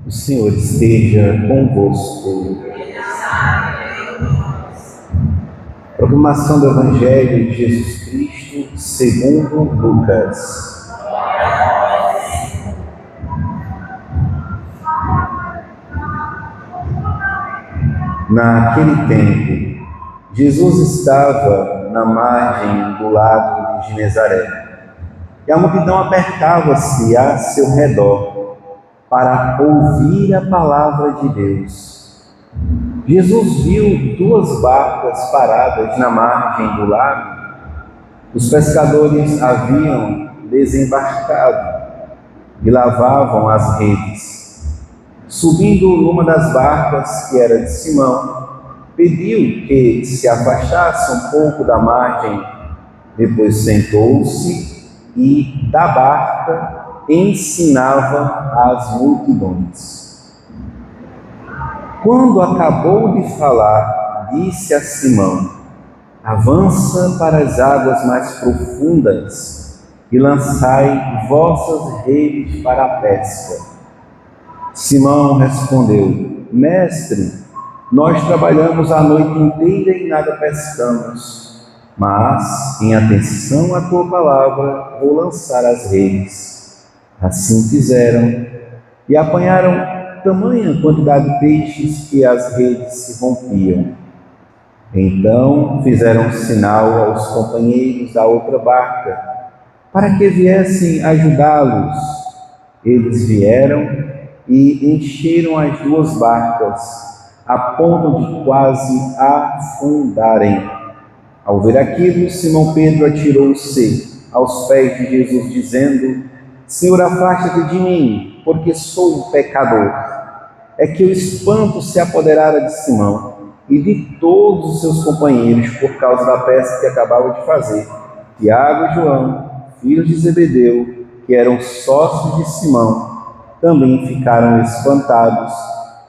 O Senhor esteja convosco. Proclamação do Evangelho de Jesus Cristo segundo Lucas. Naquele tempo, Jesus estava na margem do lago de Genezaré, e a multidão apertava-se a seu redor para ouvir a palavra de Deus. Jesus viu duas barcas paradas na margem do lago. Os pescadores haviam desembarcado e lavavam as redes. Subindo numa das barcas, que era de Simão, pediu que se afastasse um pouco da margem. Depois sentou-se e, da barca, ensinava às multidões. Quando acabou de falar, disse a Simão: avança para as águas mais profundas e lançai vossas redes para a pesca. Simão respondeu: Mestre, nós trabalhamos a noite inteira e nada pescamos, mas, em atenção à tua palavra, vou lançar as redes. Assim fizeram, e apanharam tamanha quantidade de peixes que as redes se rompiam. Então fizeram sinal aos companheiros da outra barca, para que viessem ajudá-los. Eles vieram e encheram as duas barcas, a ponto de quase afundarem. Ao ver aquilo, Simão Pedro atirou-se aos pés de Jesus, dizendo: Senhor, afasta-te de mim, porque sou um pecador. É que o espanto se apoderara de Simão e de todos os seus companheiros por causa da pesca que acabava de fazer. Tiago e João, filhos de Zebedeu, que eram sócios de Simão, também ficaram espantados.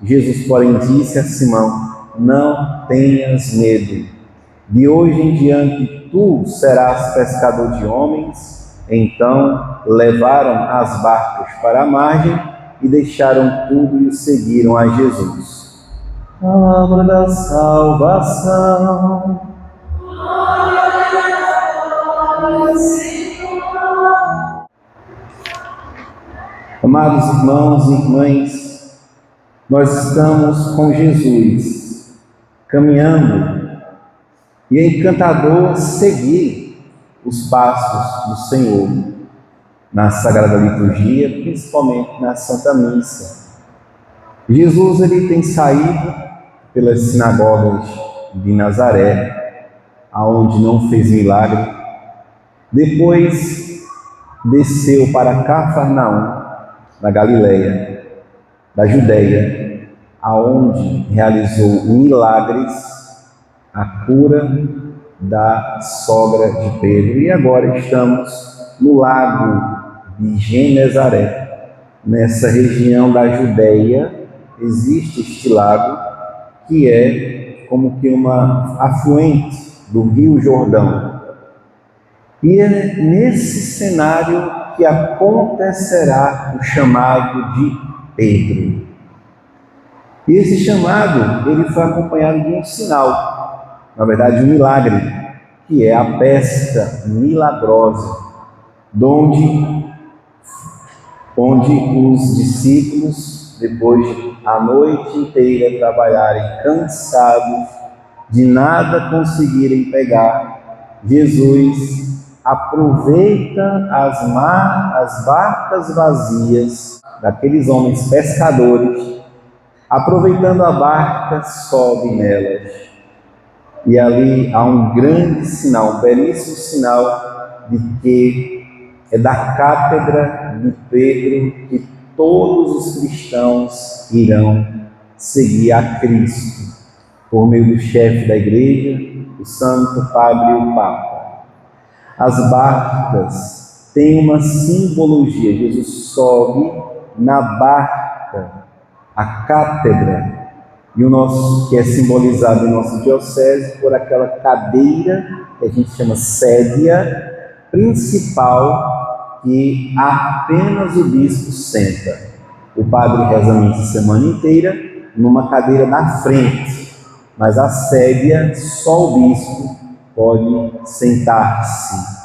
Jesus, porém, disse a Simão: não tenhas medo. De hoje em diante tu serás pescador de homens. Então levaram as barcas para a margem e deixaram tudo e o seguiram a Jesus. Palavra da salvação. Amados irmãos e irmãs, nós estamos com Jesus, caminhando, e é encantador seguir os passos do Senhor na Sagrada Liturgia, principalmente na Santa Missa. Jesus ele tem saído pelas sinagogas de Nazaré, aonde não fez milagre. Depois desceu para Cafarnaum, na Galileia, da Judéia, aonde realizou milagres, a cura da sogra de Pedro. E agora estamos no lago de Genezaré. Nessa região da Judéia existe este lago, que é como que uma afluente do Rio Jordão. E é nesse cenário que acontecerá o chamado de Pedro. E esse chamado ele foi acompanhado de um sinal, na verdade um milagre, que é a pesca milagrosa, onde os discípulos, depois de a noite inteira trabalharem cansados, de nada conseguirem pegar, Jesus aproveita as barcas vazias daqueles homens pescadores, aproveitando a barca, sobe nelas. E ali há um grande sinal, um belíssimo sinal de que é da cátedra de Pedro que todos os cristãos irão seguir a Cristo, por meio do chefe da igreja, o Santo Padre e o Papa. As barcas têm uma simbologia. Jesus sobe na barca, a cátedra, e o nosso, que é simbolizado em nossa diocese por aquela cadeira que a gente chama sédia principal, que apenas o bispo senta. O padre reza a missa a semana inteira numa cadeira na frente, mas a sébia só o bispo pode sentar-se.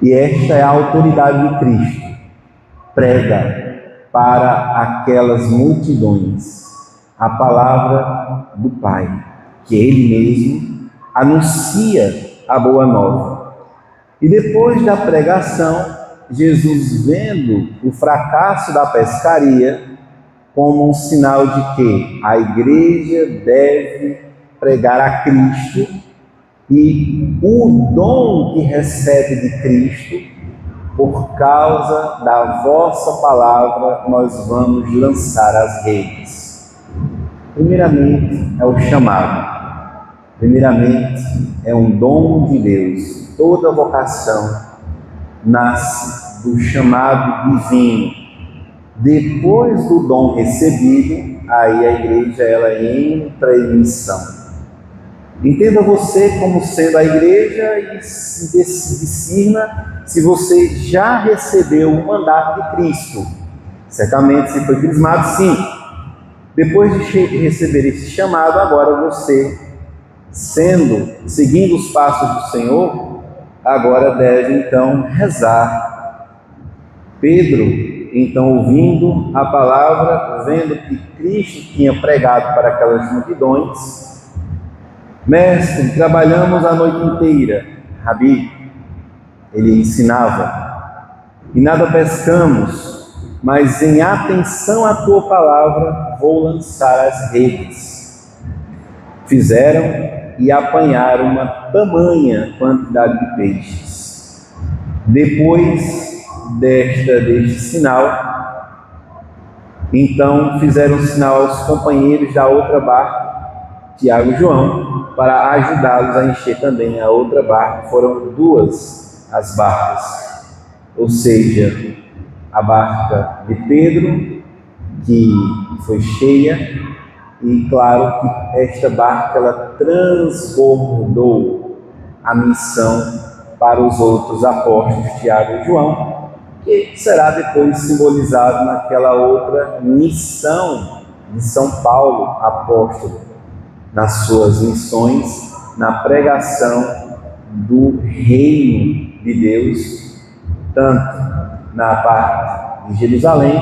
E esta é a autoridade de Cristo. Prega para aquelas multidões a palavra do Pai, que Ele mesmo anuncia a boa nova. E depois da pregação, Jesus, vendo o fracasso da pescaria como um sinal de que a igreja deve pregar a Cristo e o dom que recebe de Cristo, por causa da vossa palavra, nós vamos lançar as redes. Primeiramente é o chamado. Primeiramente é um dom de Deus. Toda vocação nasce do chamado divino. Depois do dom recebido, aí a igreja ela entra em missão. Entenda você como sendo a igreja e se discirna se você já recebeu o mandato de Cristo. Certamente, se foi crismado, sim. Depois de receber esse chamado, agora você, seguindo os passos do Senhor, agora deve então rezar. Pedro, então, ouvindo a palavra, vendo que Cristo tinha pregado para aquelas multidões: Mestre, trabalhamos a noite inteira. Rabi, ele ensinava, e nada pescamos, mas em atenção à tua palavra vou lançar as redes. Fizeram e apanharam uma tamanha quantidade de peixes. Depois deste sinal, então fizeram sinal aos companheiros da outra barca, Tiago e João, para ajudá-los a encher também a outra barca. Foram duas as barcas, ou seja, a barca de Pedro, que foi cheia, e claro que esta barca ela transbordou a missão para os outros apóstolos, Tiago e João, que será depois simbolizado naquela outra missão de São Paulo, apóstolo, nas suas missões, na pregação do reino de Deus, tanto na parte de Jerusalém,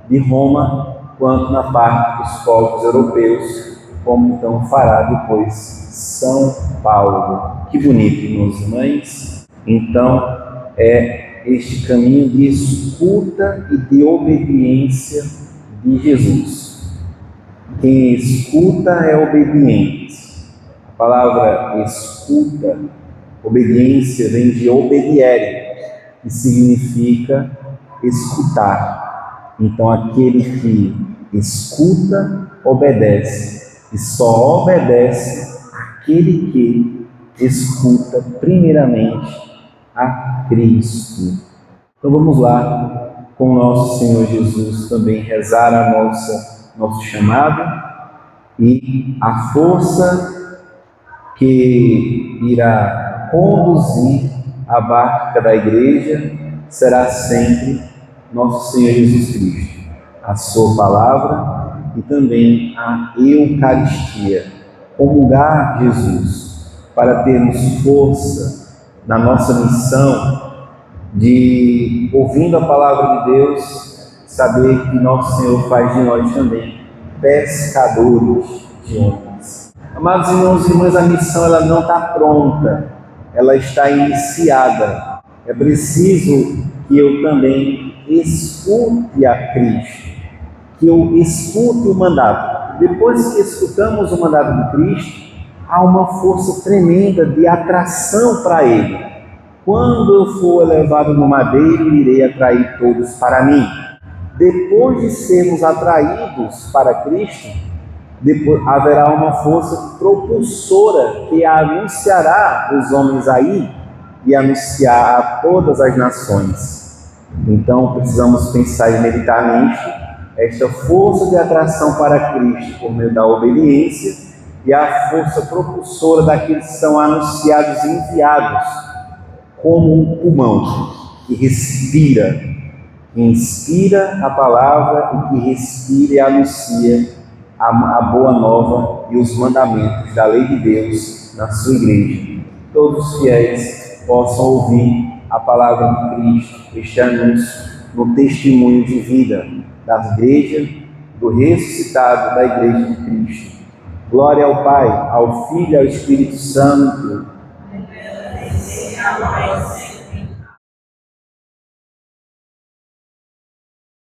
de Roma, quanto na parte dos povos europeus, como então fará depois São Paulo. Que bonito, meus irmãos! Então, é este caminho de escuta e de obediência de Jesus. Quem escuta é obediente. A palavra escuta, obediência, vem de obediere, que significa escutar. Então, aquele que escuta, obedece. E só obedece aquele que escuta primeiramente a Cristo. Então, vamos lá com o nosso Senhor Jesus também rezar nosso chamado e a força que irá conduzir a barca da igreja será sempre nosso Senhor Jesus Cristo, a sua palavra e também a Eucaristia. Comungar Jesus para termos força na nossa missão de, ouvindo a palavra de Deus, saber que nosso Senhor faz de nós também pescadores de homens. Amados irmãos e irmãs, a missão ela não está pronta, ela está iniciada. É preciso que eu também escute a Cristo, que eu escute o mandato. Depois que escutamos o mandato de Cristo, há uma força tremenda de atração para Ele. Quando eu for elevado no madeiro, irei atrair todos para mim. Depois de sermos atraídos para Cristo, depois haverá uma força propulsora que anunciará os homens aí e anunciar a todas as nações. Então precisamos pensar e meditar nisto, esta força de atração para Cristo por meio da obediência e a força propulsora daqueles que são anunciados e enviados, como um pulmão que respira, que inspira a palavra e que respira e anuncia a boa nova e os mandamentos da lei de Deus na sua igreja. Todos os fiéis possam ouvir a palavra de Cristo, este anúncio no testemunho de vida da igreja, do ressuscitado da igreja de Cristo. Glória ao Pai, ao Filho e ao Espírito Santo.